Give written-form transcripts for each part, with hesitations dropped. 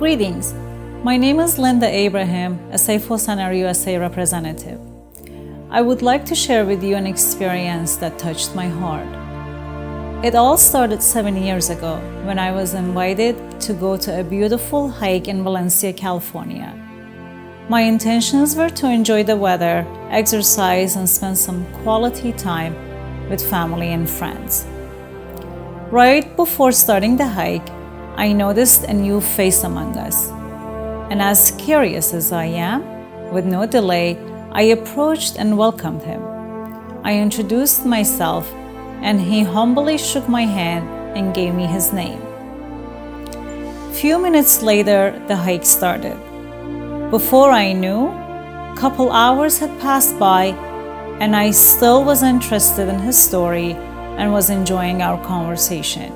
Greetings. My name is Linda Abraham, a Safeo Center USA representative. I would like to share with you an experience that touched my heart. It all started 7 years ago when I was invited to go to a beautiful hike in Valencia, California. My intentions were to enjoy the weather, exercise, and spend some quality time with family and friends. Right before starting the hike, I noticed a new face among us. And as curious as I am, with no delay, I approached and welcomed him. I introduced myself, and he humbly shook my hand and gave me his name. Few minutes later, the hike started. Before I knew, a couple hours had passed by, and I still was interested in his story and was enjoying our conversation.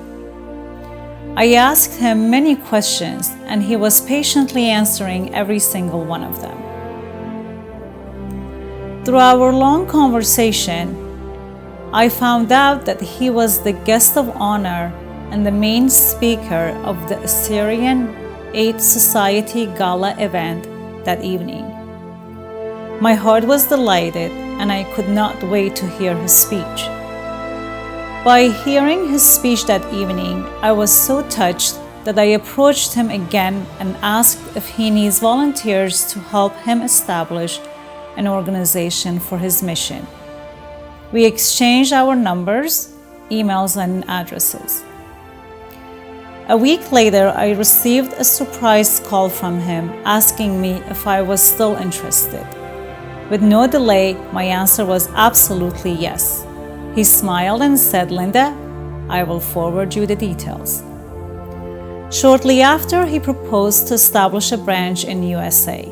I asked him many questions, and he was patiently answering every single one of them. Through our long conversation, I found out that he was the guest of honor and the main speaker of the Assyrian 8th Society Gala event that evening. My heart was delighted, and I could not wait to hear his speech. By hearing his speech that evening, I was so touched that I approached him again and asked if he needs volunteers to help him establish an organization for his mission. We exchanged our numbers, emails, and addresses. A week later, I received a surprise call from him asking me if I was still interested. With no delay, my answer was absolutely yes. He smiled and said, "Linda, I will forward you the details." Shortly after, he proposed to establish a branch in USA.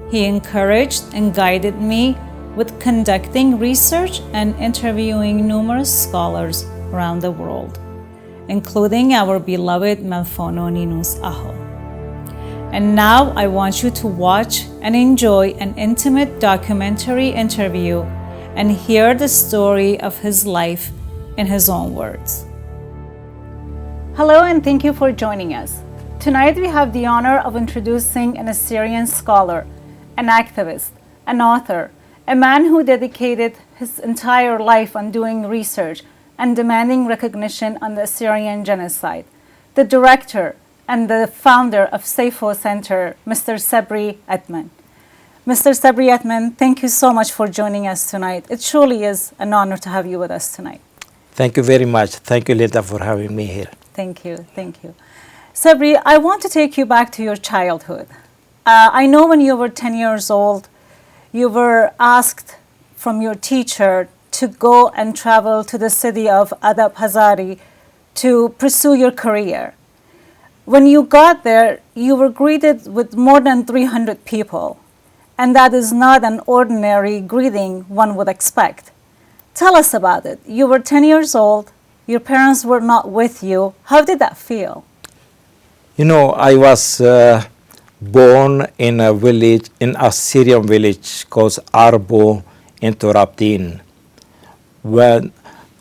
He encouraged and guided me with conducting research and interviewing numerous scholars around the world, including our beloved Malfono Ninus. And now I want you to watch and enjoy an intimate documentary interview and hear the story of his life in his own words. Hello, and thank you for joining us. Tonight we have the honor of introducing an Assyrian scholar, an activist, an author, a man who dedicated his entire life on doing research and demanding recognition on the Assyrian genocide, the director and the founder of Safeo Center, Mr. Sabri Atman. Mr. Sabri Atman, thank you so much for joining us tonight. It truly is an honor to have you with us tonight. Thank you very much. Thank you, Linda, for having me here. Thank you, thank you. Sabri, I want to take you back to your childhood. I know when you were 10 years old, you were asked from your teacher to go and travel to the city of Adapazari to pursue your career. When you got there, you were greeted with more than 300 people. And that is not an ordinary greeting one would expect. Tell us about it. You were 10 years old. Your parents were not with you. How did that feel? You know, I was born in a village, in a Syrian village called Arbo in Torabdin, when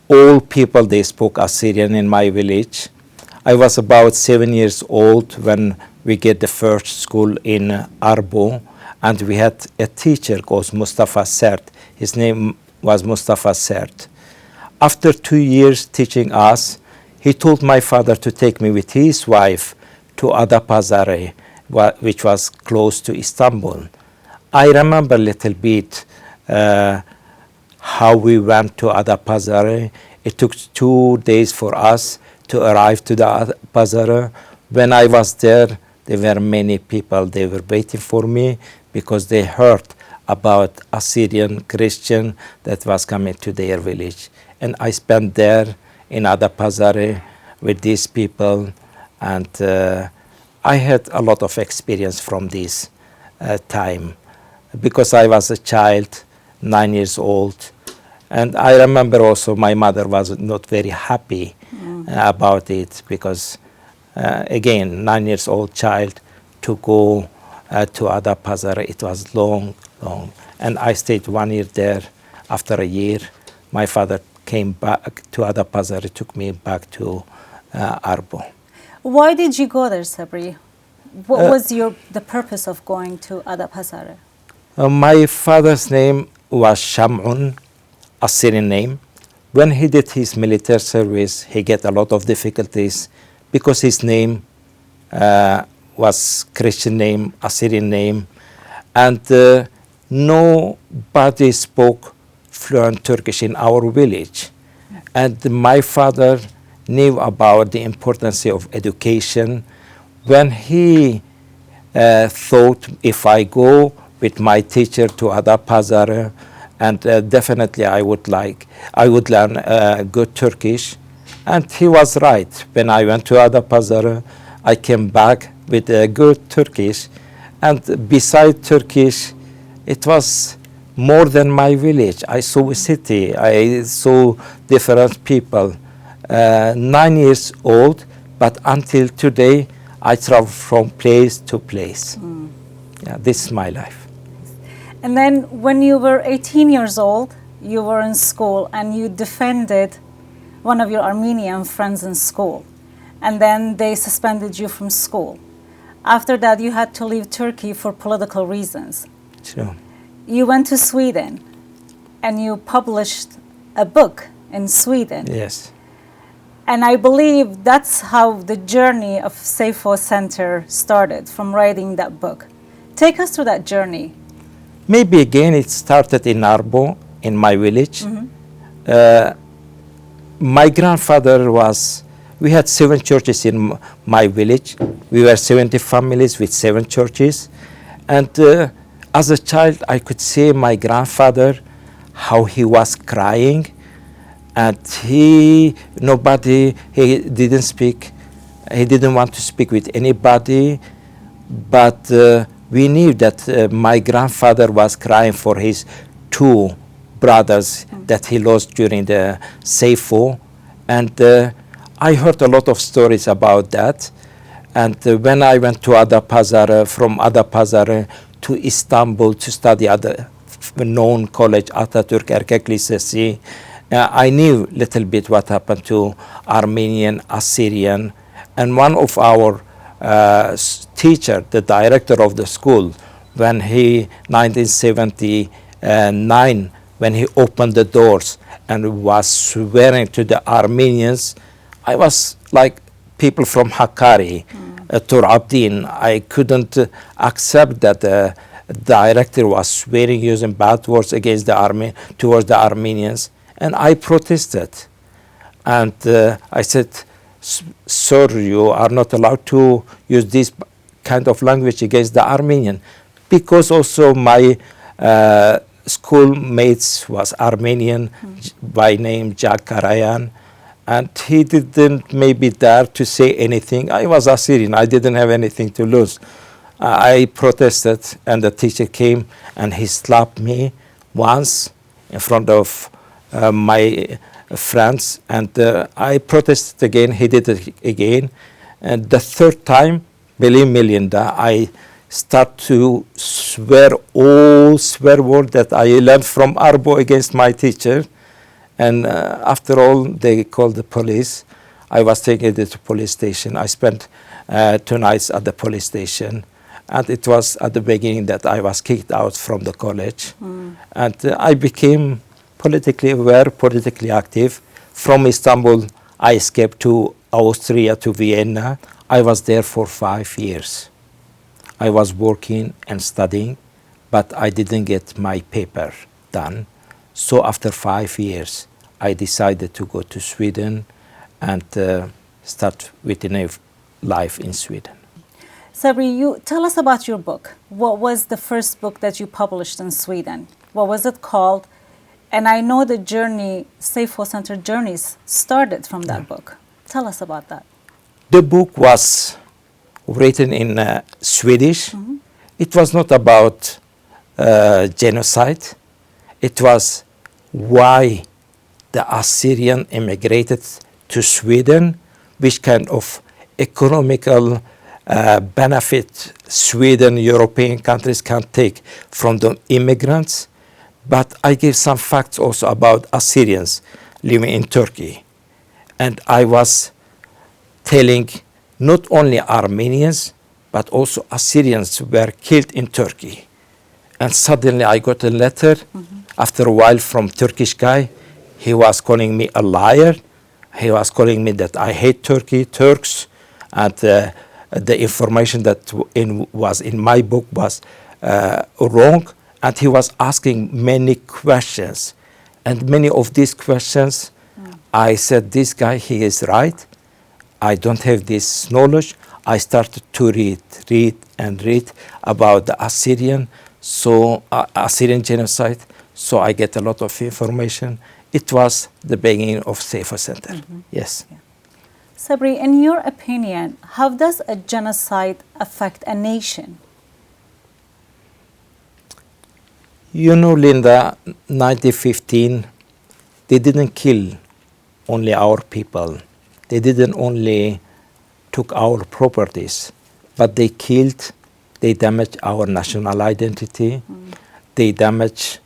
all people, they spoke Assyrian in my village. I was about 7 years old when we get the first school in Arbo. And we had a teacher called Mustafa Sert. His name was Mustafa Sert. After 2 years teaching us, he told my father to take me with his wife to Adapazarı, which was close to Istanbul. I remember a little bit how we went to Adapazarı. It took 2 days for us to arrive to the Adapazarı. When I was there were many people. They were waiting for me, because they heard about Assyrian Christian that was coming to their village. And I spent there in Adapazarı with these people, and I had a lot of experience from this time, because I was a child, 9 years old. And I remember also my mother was not very happy about it, because again, 9 years old child to go to Adapazarı. It was long. And I stayed 1 year there. After a year, my father came back to Adapazarı, took me back to Arbo. Why did you go there, Sabri? What was the purpose of going to Adapazarı? My father's name was Shamun, Assyrian name. When he did his military service, he get a lot of difficulties because his name was Christian name, Assyrian name, and nobody spoke fluent Turkish in our village. And my father knew about the importance of education. When he thought, if I go with my teacher to Adapazarı, and definitely I would learn good Turkish. And he was right. When I went to Adapazarı, I came back with good Turkish. And beside Turkish, it was more than my village. I saw a city. I saw different people. 9 years old, but until today, I travel from place to place. Yeah, this is my life. And then when you were 18 years old, you were in school and you defended one of your Armenian friends in school. And then they suspended you from school. After that, you had to leave Turkey for political reasons. Sure. You went to Sweden and you published a book in Sweden. Yes. And I believe that's how the journey of Safeo Center started, from writing that book. Take us through that journey. Maybe again it started in Arbo, in my village. My grandfather we had 7 churches in my village. We were 70 families with 7 churches. And as a child, I could see my grandfather, how he was crying. And he didn't speak. He didn't want to speak with anybody. But we knew that my grandfather was crying for his 2 brothers that he lost during the Safeo. And I heard a lot of stories about that. And when I went to Adapazarı, from Adapazarı to Istanbul to study at the known college, Atatürk Erkek Lisesi, I knew a little bit what happened to Armenian, Assyrian. And one of our teacher, the director of the school, when 1979, when he opened the doors and was swearing to the Armenians, I was like people from Hakkari, Tur Abdin. I couldn't accept that the director was swearing, using bad words against towards the Armenians, and I protested. And I said, sir, you are not allowed to use this kind of language against the Armenian, because also my schoolmates was Armenian by name Jack Karayan, and he didn't maybe dare to say anything. I was Assyrian, I didn't have anything to lose. I protested, and the teacher came and he slapped me once in front of my friends, and I protested again. He did it again, and the 3rd time, believe me, Linda, I start to swear all swear word that I learned from Arbo against my teacher. And after all, they called the police. I was taken to the police station. I spent 2 nights at the police station, and it was at the beginning that I was kicked out from the college. And I became politically aware, politically active. From Istanbul, I escaped to Austria, to Vienna. I was there for 5 years. I was working and studying, but I didn't get my paper done. So after 5 years, I decided to go to Sweden and start with a life in Sweden. Sabri, you tell us about your book. What was the first book that you published in Sweden? What was it called? And I know the journey, Safeo Center Journeys, started from that book. Tell us about that. The book was written in Swedish. It was not about genocide. It was why the Assyrian immigrated to Sweden, which kind of economical benefit Sweden, European countries can take from the immigrants. But I gave some facts also about Assyrians living in Turkey. And I was telling not only Armenians, but also Assyrians were killed in Turkey. And suddenly I got a letter after a while from Turkish guy. He was calling me a liar. He was calling me that I hate Turkey, Turks, and the information that was in my book was wrong. And he was asking many questions. And many of these questions, I said, this guy, he is right. I don't have this knowledge. I started to read about the Assyrian genocide. So I get a lot of information. It was the beginning of Safeo Center. Yes. Yeah. Sabri, in your opinion, how does a genocide affect a nation? You know, Linda, 1915, they didn't kill only our people. They didn't only took our properties, but they killed, they damaged our national identity, they damaged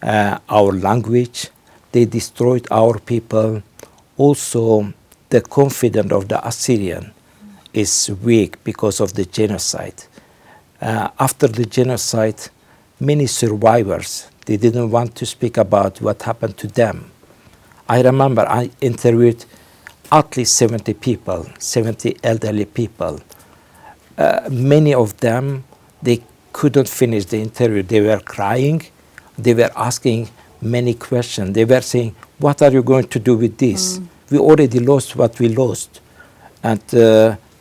our language, they destroyed our people. Also, the confidence of the Assyrian is weak because of the genocide. After the genocide, many survivors, they didn't want to speak about what happened to them. I remember I interviewed at least 70 people, 70 elderly people. Many of them, they couldn't finish the interview. They were crying. They were asking many questions. They were saying, what are you going to do with this? We already lost what we lost. And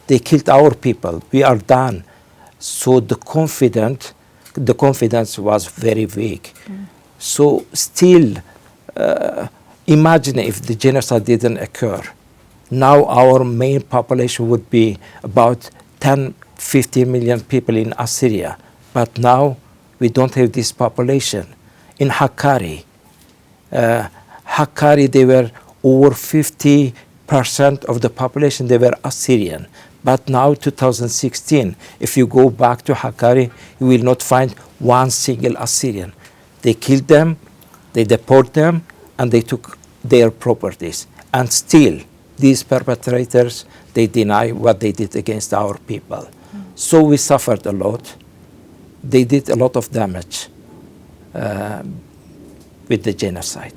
they killed our people. We are done. So the confidence was very weak. So still, imagine if the genocide didn't occur. Now our main population would be about 10, 15 million people in Assyria. But now we don't have this population. In Hakkari, they were over 50% of the population, they were Assyrian. But now, 2016, if you go back to Hakkari, you will not find one single Assyrian. They killed them, they deported them, and they took their properties. And still, these perpetrators, they deny what they did against our people. So we suffered a lot. They did a lot of damage with the genocide.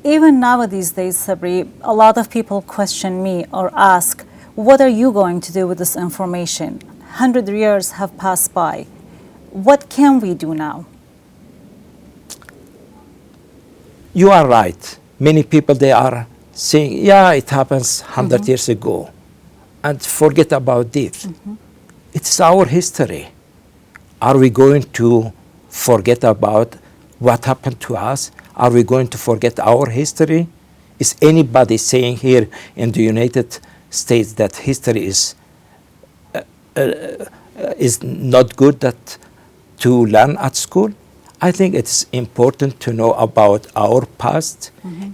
Even nowadays, Sabri, a lot of people question me or ask, what are you going to do with this information? 100 years have passed by. What can we do now? You are right. Many people, they are saying, yeah, it happens 100 years ago, and forget about this. It's our history. Are we going to forget about what happened to us? Are we going to forget our history? Is anybody saying here in the United States that history is not good to learn at school? I think it's important to know about our past.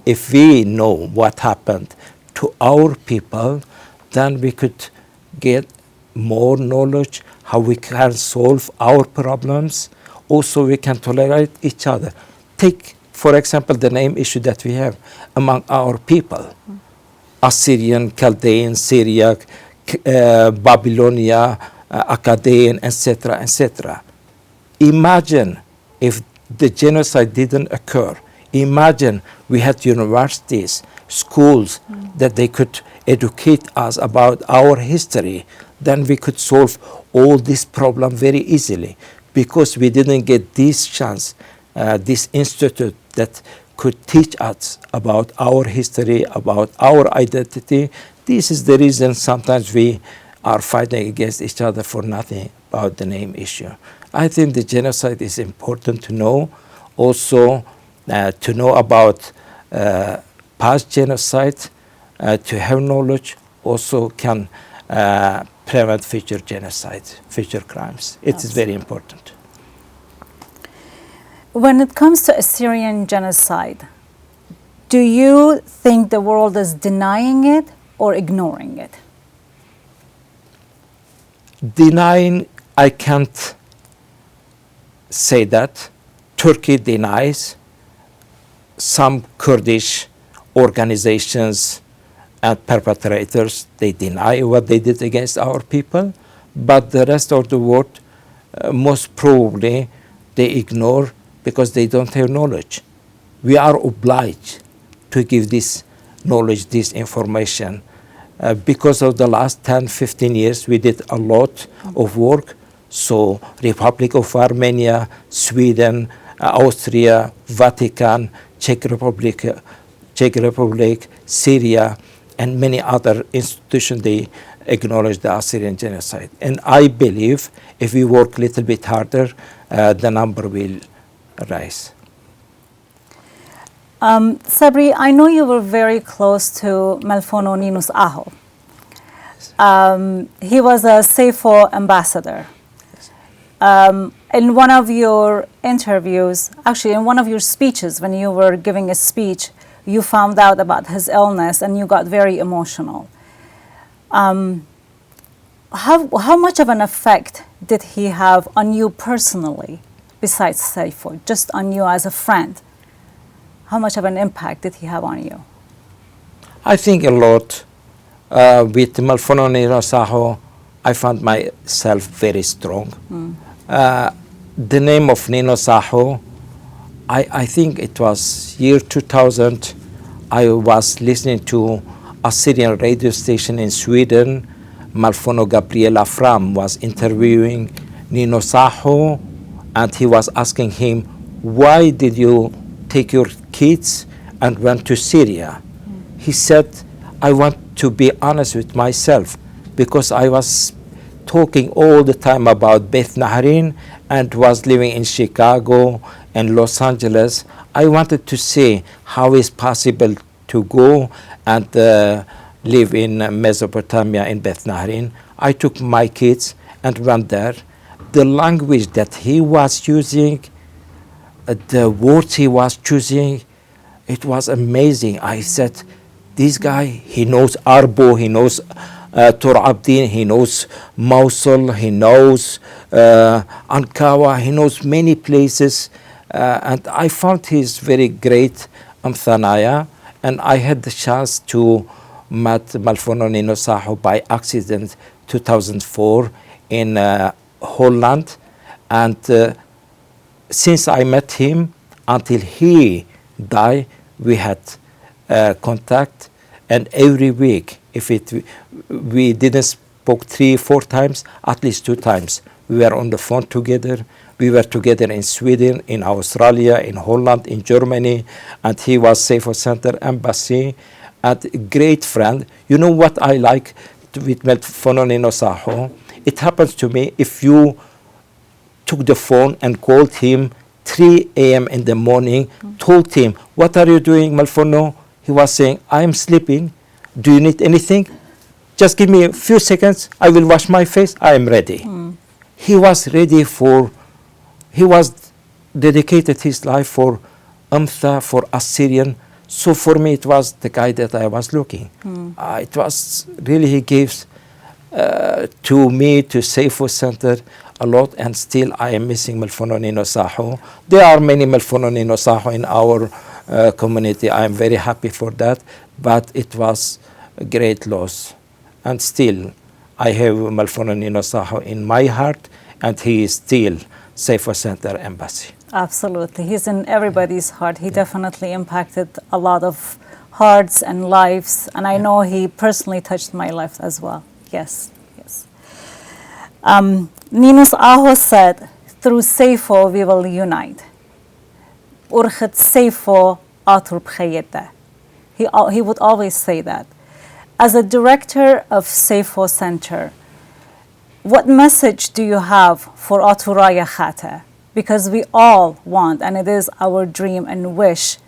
If we know what happened to our people, then we could get more knowledge how we can solve our problems. Also, we can tolerate each other. Take, for example, the name issue that we have among our people. Assyrian, Chaldean, Syriac, Babylonia, Akkadian, etc., etc. Imagine if the genocide didn't occur. Imagine we had universities, schools, that they could educate us about our history. Then we could solve all this problem very easily, because we didn't get this chance, this institute that could teach us about our history, about our identity. This is the reason sometimes we are fighting against each other for nothing about the name issue. I think the genocide is important to know. Also, to know about past genocide, to have knowledge, also can prevent future genocide, future crimes. It is very important. When it comes to Assyrian genocide, do you think the world is denying it or ignoring it? Denying, I can't say that. Turkey denies. Some Kurdish organizations and perpetrators, they deny what they did against our people. but the rest of the world, most probably, they ignore because they don't have knowledge. We are obliged to give this knowledge, this information. Because of the last 10, 15 years, we did a lot of work. So Republic of Armenia, Sweden, Austria, Vatican, Czech Republic, Syria, and many other institutions, they acknowledge the Assyrian genocide. And I believe if we work a little bit harder, the number will rise. Sabri, I know you were very close to Malfono Ninus Aho. He was a Safeo ambassador. In one of your interviews, actually in one of your speeches, when you were giving a speech, you found out about his illness and you got very emotional. How much of an effect did he have on you personally, besides Safeo, just on you as a friend? How much of an impact did he have on you? I think a lot. With Malfono Ninus Aho, I found myself very strong. The name of Ninus Aho, I think it was year 2000. I was listening to Assyrian radio station in Sweden. Malfono Gabriela Fram was interviewing Ninus Aho, and he was asking him, why did you take your kids and went to Syria? He said, I want to be honest with myself, because I was talking all the time about Beth Nahrin and was living in Chicago and Los Angeles. I wanted to see how it's possible to go and live in Mesopotamia in Beth Nahrin. I took my kids and went there. The language that he was using, the words he was choosing, it was amazing. I said, this guy, he knows Arbo, he knows Tur Abdin, he knows Mosul, he knows Ankawa, he knows many places. And I found he's very great Amthanaya, and I had the chance to meet Malfono Ninus Aho by accident 2004 in Holland. And since I met him until he died, we had contact, and every week, if we didn't spoke 3-4 times, at least 2 times, we were on the phone together. We were together in Sweden, in Australia, in Holland, in Germany, and he was Safeo Center Embassy, and a great friend. You know what I like with Malfono Ninus Aho? It happens to me if you took the phone and called him 3 a.m. in the morning, told him, what are you doing, Malfono? He was saying, I'm sleeping. Do you need anything? Just give me a few seconds. I will wash my face. I am ready. He was ready he was dedicated his life for Amtha, for Assyrian. So for me, it was the guy that I was looking. It was really, he gives to me, to Safeo Center, a lot, and still I am missing Malfono Ninus Aho. There are many Malfono Ninus Aho in our community. I am very happy for that, but it was a great loss. And still, I have Malfono Ninus Aho in my heart, and he is still Safeo Center Embassy. Absolutely. He's in everybody's heart. He definitely impacted a lot of hearts and lives, and I know he personally touched my life as well. Yes, yes. Ninus Aho said, through Safeo we will unite. Urchet Safeo atur b'chayete. He would always say that. As a director of Safeo Center, what message do you have for Aturaya Khate? Because we all want, and it is our dream and wish,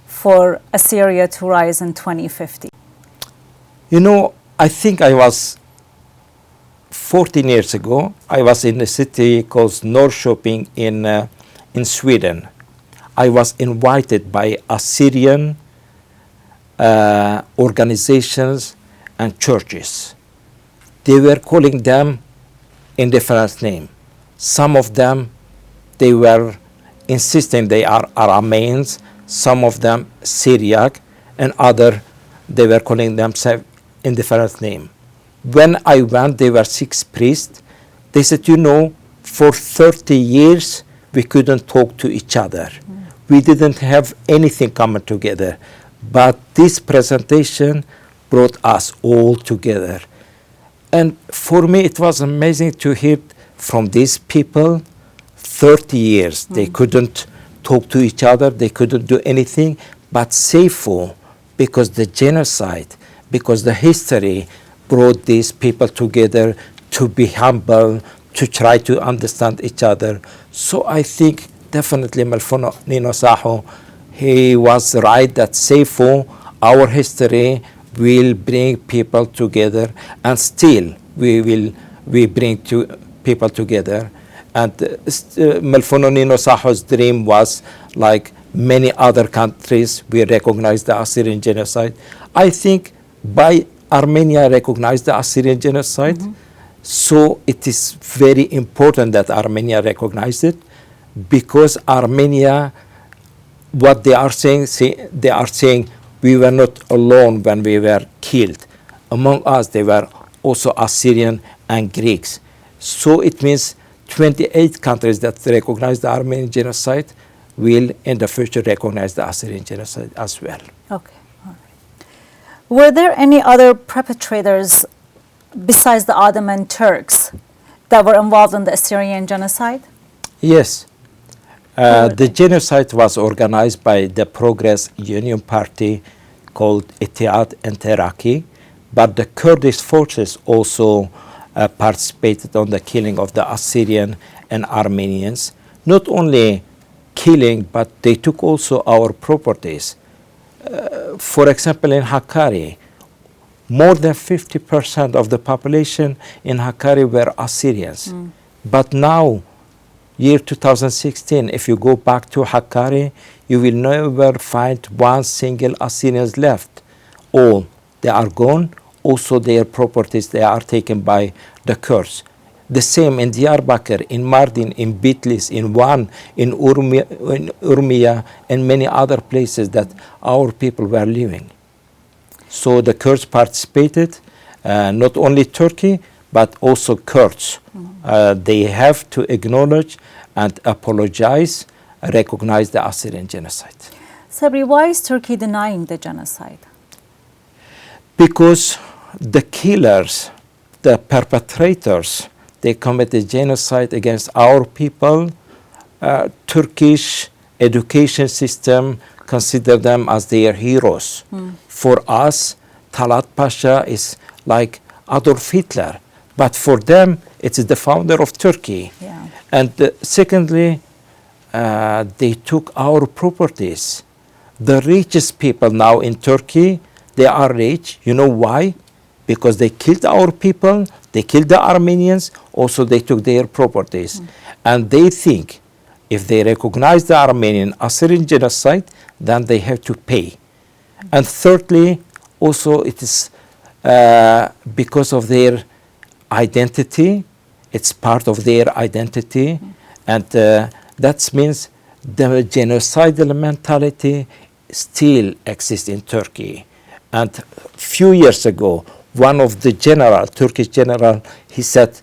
for Assyria to rise in 2050. You know, I think I was 14 years ago, I was in a city called Norrköping in Sweden. I was invited by Assyrian organizations and churches. They were calling them in different names. Some of them, they were insisting they are Arameans, some of them Syriac, and other, they were calling themselves in different name. When I went, there were 6 priests. They said, you know, for 30 years, we couldn't talk to each other. We didn't have anything coming together. But this presentation brought us all together. And for me, it was amazing to hear from these people, 30 years, they couldn't talk to each other, they couldn't do anything, but Safeo, because the genocide, because the history brought these people together to be humble, to try to understand each other. So I think definitely Malfono Ninus, he was right that Safeo, our history, will bring people together, and still we bring people together. And Malfono Ninus' dream was, like many other countries, we recognize the Assyrian genocide. I think by Armenia recognized the Assyrian genocide, so it is very important that Armenia recognized it, because Armenia, what they are saying, they are saying we were not alone when we were killed. Among us, they were also Assyrian and Greeks. So it means 28 countries that recognize the Armenian genocide will in the future recognize the Assyrian genocide as well. Okay, all right. Were there any other perpetrators besides the Ottoman Turks that were involved in the Assyrian genocide? Yes. The genocide was organized by the Progress Union Party called Ittihad and Teraki, but the Kurdish forces also participated on the killing of the Assyrian and Armenians. Not only killing, but they took also our properties. For example, in Hakkari, more than 50% of the population in Hakkari were Assyrians. But now, year 2016, if you go back to Hakkari, you will never find one single Assyrians left. All, they are gone. Also their properties, they are taken by the Kurds. The same in Diyarbakir, in Mardin, in Bitlis, in Van, in Urmia, and many other places that our people were living. So the Kurds participated, not only Turkey, but also Kurds. They have to acknowledge and apologize, recognize the Assyrian genocide. Sabri, why is Turkey denying the genocide? Because the killers, the perpetrators, they committed genocide against our people. Turkish education system consider them as their heroes. For us, Talat Pasha is like Adolf Hitler, but for them, it is the founder of Turkey. Yeah. And secondly, they took our properties. The richest people now in Turkey, they are rich. You know why? Because they killed our people, they killed the Armenians, also they took their properties. And they think if they recognize the Armenian Assyrian genocide, then they have to pay. And thirdly, also it is because of their identity, it's part of their identity, and that means the genocidal mentality still exists in Turkey. And few years ago, one of the Turkish general, he said,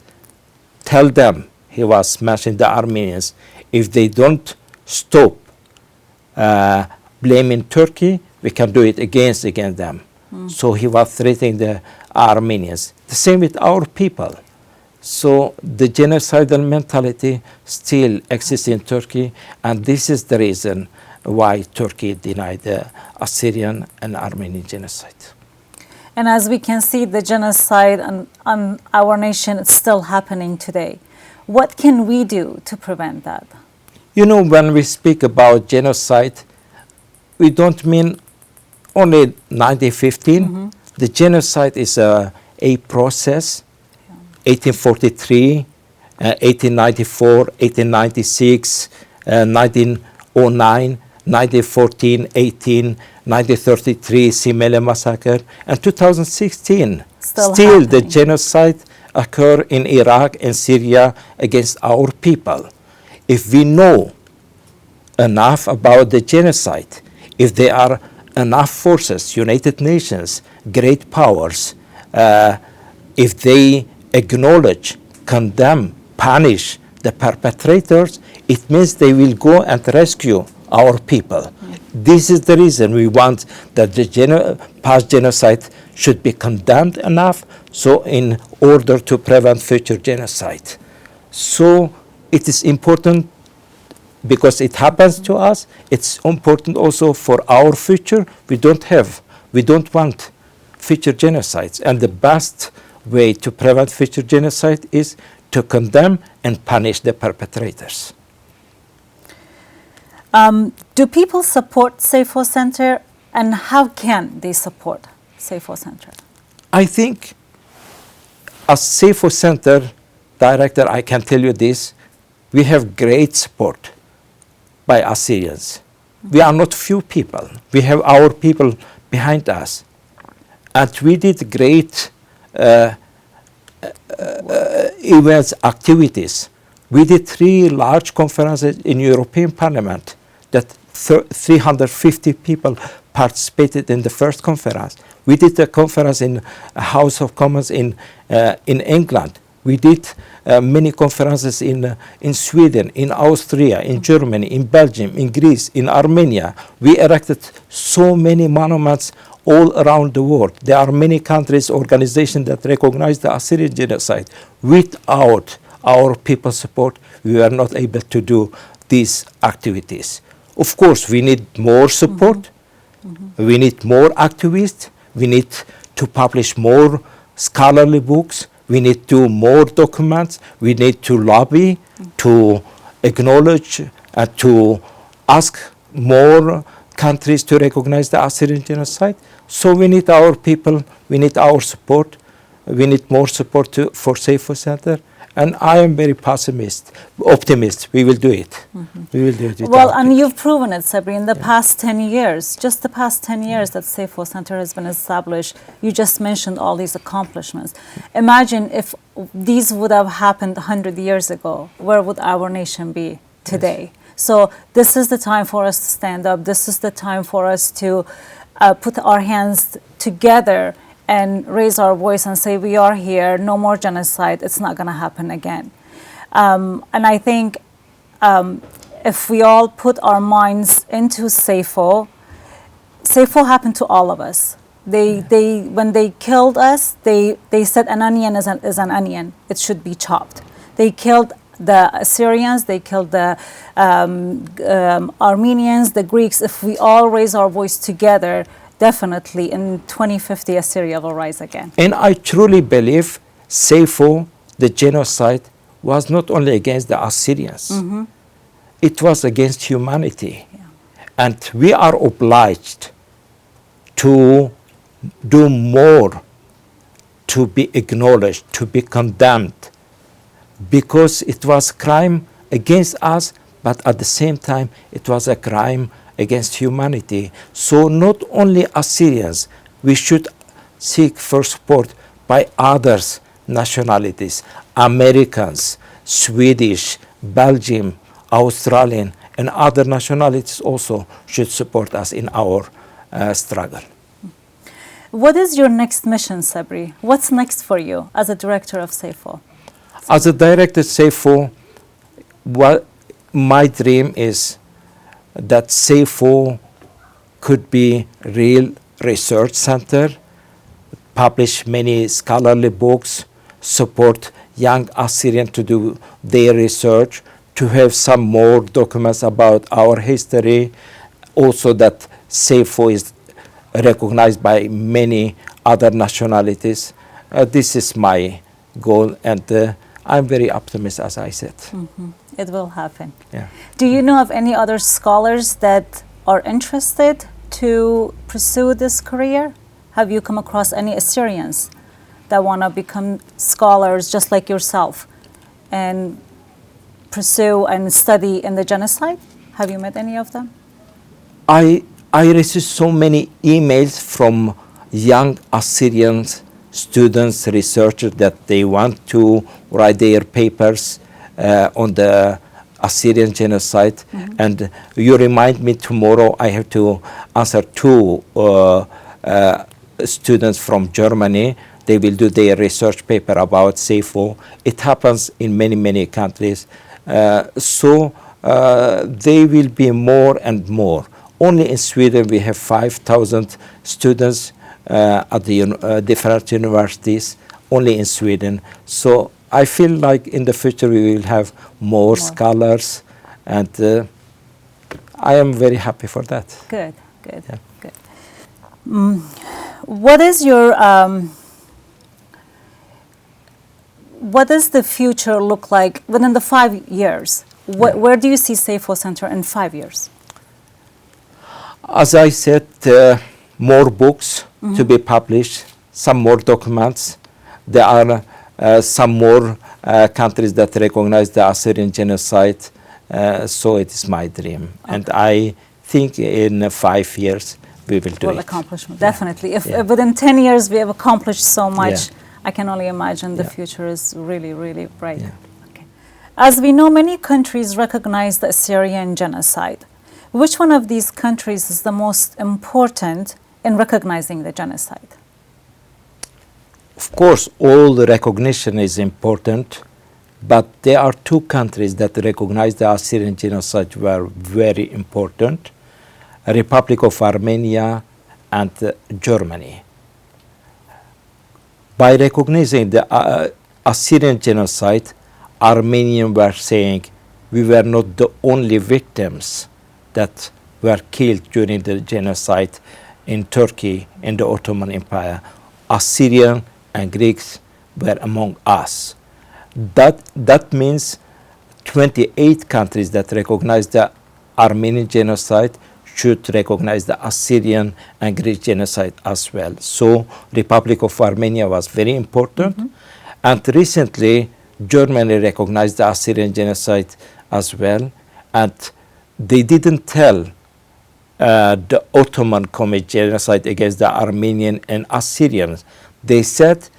tell them, he was smashing the Armenians, if they don't stop blaming Turkey, we can do it against them. So he was threatening the Armenians. The same with our people. So the genocidal mentality still exists in Turkey, and this is the reason why Turkey denied the Assyrian and Armenian genocide. And as we can see, the genocide on our nation is still happening today. What can we do to prevent that? You know, when we speak about genocide, we don't mean only 1915. The genocide is a process. 1843, 1894, 1896, 1909, 1914, 18, 1933, Simele massacre, and 2016. Still the genocide occur in Iraq and Syria against our people. If we know enough about the genocide, if there are enough forces, United Nations, great powers, if they acknowledge, condemn, punish the perpetrators, it means they will go and rescue our people. This is the reason we want that the past genocide should be condemned enough, so in order to prevent future genocide. So it is important because it happens to us. It's important also for our future. We don't want future genocides, and the best way to prevent future genocide is to condemn and punish the perpetrators. Do people support Safeo Center, and how can they support Safeo Center? I think as Safeo Center director, I can tell you this, we have great support by Assyrians. We are not few people. We have our people behind us. And we did great events, activities. We did 3 large conferences in European Parliament that 350 people participated in the first conference. We did a conference in House of Commons in England. We did many conferences in Sweden, in Austria, in Germany, in Belgium, in Greece, in Armenia. We erected so many monuments all around the world. There are many countries, organizations that recognize the Assyrian genocide. Without our people's support, we were not able to do these activities. Of course, we need more support. We need more activists. We need to publish more scholarly books. We need to do more documents. We need to lobby, to acknowledge, and to ask more countries to recognize the Assyrian genocide. So we need our people, we need our support, we need more support for Safeo Center. And I am very optimist. We will do it. We will do it. Well, and you've proven it, Sabri, in the past 10 years, just the past 10 years that Safeo Center has been established. You just mentioned all these accomplishments. Imagine if these would have happened 100 years ago, where would our nation be today? Yes. So this is the time for us to stand up. This is the time for us to put our hands together and raise our voice and say, we are here, no more genocide, it's not going to happen again. And I think if we all put our minds into Safeo happened to all of us. When they killed us, they said an onion is an onion, it should be chopped. They killed the Assyrians, they killed the Armenians, the Greeks. If we all raise our voice together, definitely in 2050 Assyria will rise again. And I truly believe Safeo, the genocide, was not only against the Assyrians, it was against humanity. Yeah. And we are obliged to do more to be acknowledged, to be condemned, because it was crime against us, but at the same time it was a crime against humanity. So not only Assyrians, we should seek for support by others nationalities, Americans, Swedish, Belgium, Australian, and other nationalities also should support us in our struggle. What is your next mission, Sabri? What's next for you as a director of Safeo? As a director of Safeo, my dream is that Safeo could be a real research center, publish many scholarly books, support young Assyrians to do their research, to have some more documents about our history, also that Safeo is recognized by many other nationalities. This is my goal, and I'm very optimistic, as I said. It will happen. Yeah. Do you know of any other scholars that are interested to pursue this career? Have you come across any Assyrians that want to become scholars just like yourself and pursue and study in the genocide? Have you met any of them? I received so many emails from young Assyrian students, researchers, that they want to write their papers on the Assyrian genocide. And you remind me tomorrow I have to answer 2 students from Germany They will do their research paper about Safeo. It happens in many, many countries. So they will be more and more. Only in Sweden we have 5,000 students at the different universities, only in Sweden. So I feel like in the future we will have more scholars, and I am very happy for that. Good, good, yeah. Good. What is your what does the future look like within the 5 years? Where do you see Safeo Center in 5 years? As I said, more books to be published, some more documents. There are some more countries that recognize the Assyrian genocide. So it is my dream. Okay. And I think in 5 years we will do it. Accomplishment, definitely. If within 10 years we have accomplished so much, I can only imagine the future is really, really bright. Yeah. Okay. As we know, many countries recognize the Assyrian genocide. Which one of these countries is the most important in recognizing the genocide? Of course, all the recognition is important, but there are 2 countries that recognize the Assyrian genocide were very important: Republic of Armenia and Germany. By recognizing the Assyrian genocide, Armenians were saying we were not the only victims that were killed during the genocide in Turkey in the Ottoman Empire. Assyrian and Greeks were among us. That means 28 countries that recognize the Armenian genocide should recognize the Assyrian and Greek genocide as well. So Republic of Armenia was very important. And recently, Germany recognized the Assyrian genocide as well. And they didn't tell the Ottoman commit genocide against the Armenian and Assyrians. They said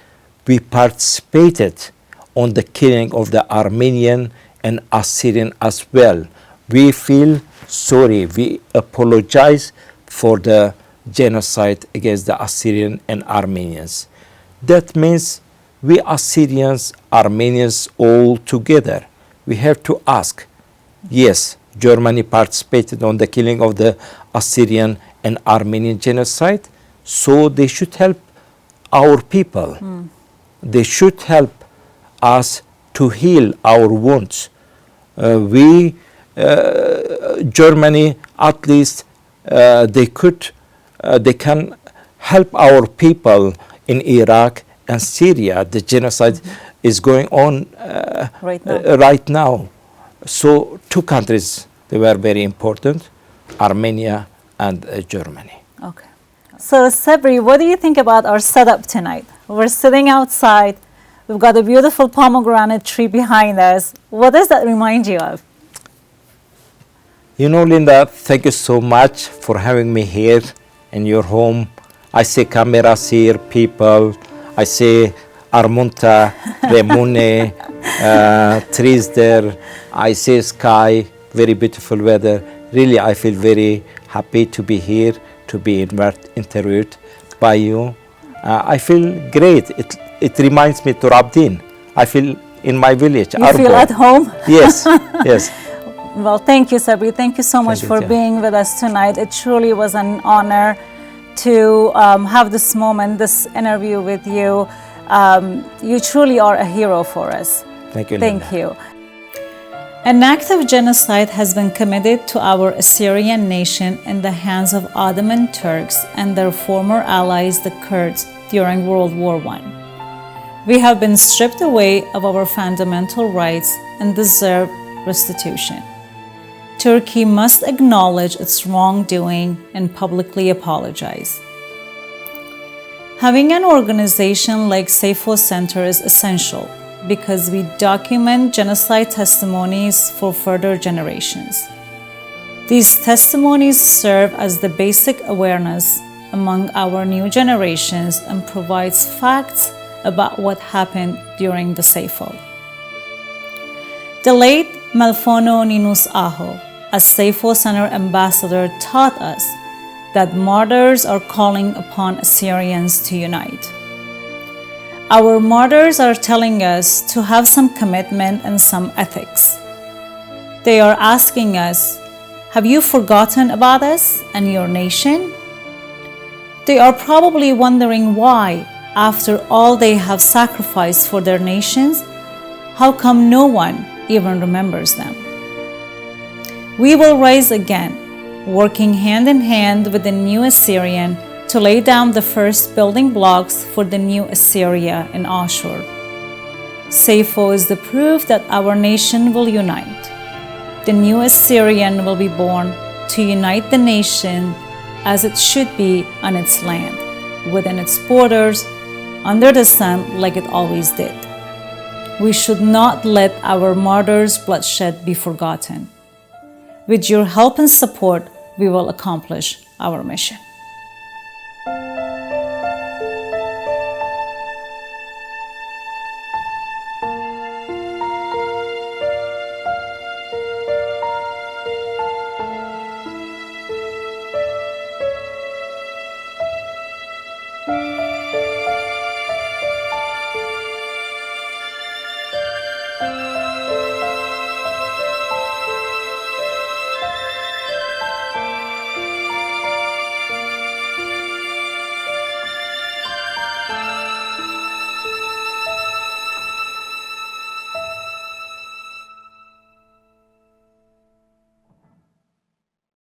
we participated on the killing of the Armenian and Assyrian as well. We feel sorry. We apologize for the genocide against the Assyrian and Armenians. That means we Assyrians, Armenians all together, we have to ask, yes, Germany participated on the killing of the Assyrian and Armenian genocide, so they should help our people. They should help us to heal our wounds. Germany, at least they can help our people in Iraq and Syria. The genocide is going on right now. So 2 countries, they were very important, Armenia and Germany. Okay. So Sabri, what do you think about our setup tonight? We're sitting outside. We've got a beautiful pomegranate tree behind us. What does that remind you of? You know, Linda, thank you so much for having me here in your home. I see cameras here, people. I see Armunta, Remune, trees there. I see sky, very beautiful weather. Really, I feel very happy to be here, to be interviewed by you. I feel great. It reminds me to Rabdin. I feel in my village. You feel at home? Yes, yes. Well, thank you, Sabri. Thank you so much for being with us tonight. It truly was an honor to have this moment, this interview with you. You truly are a hero for us. Thank you, Linda. Thank you. An act of genocide has been committed to our Assyrian nation in the hands of Ottoman Turks and their former allies, the Kurds, during World War I. We have been stripped away of our fundamental rights and deserve restitution. Turkey must acknowledge its wrongdoing and publicly apologize. Having an organization like Safeo Center is essential because we document genocide testimonies for further generations. These testimonies serve as the basic awareness among our new generations and provides facts about what happened during the Safeo. The late Malfono Ninus, as Safeo Center ambassador, taught us that martyrs are calling upon Assyrians to unite. Our martyrs are telling us to have some commitment and some ethics. They are asking us, have you forgotten about us and your nation? They are probably wondering why, after all they have sacrificed for their nations, how come no one even remembers them? We will rise again, working hand in hand with the new Assyrian to lay down the first building blocks for the new Assyria in Ashur. Safeo is the proof that our nation will unite. The new Assyrian will be born to unite the nation as it should be on its land, within its borders, under the sun like it always did. We should not let our martyrs' bloodshed be forgotten. With your help and support, we will accomplish our mission.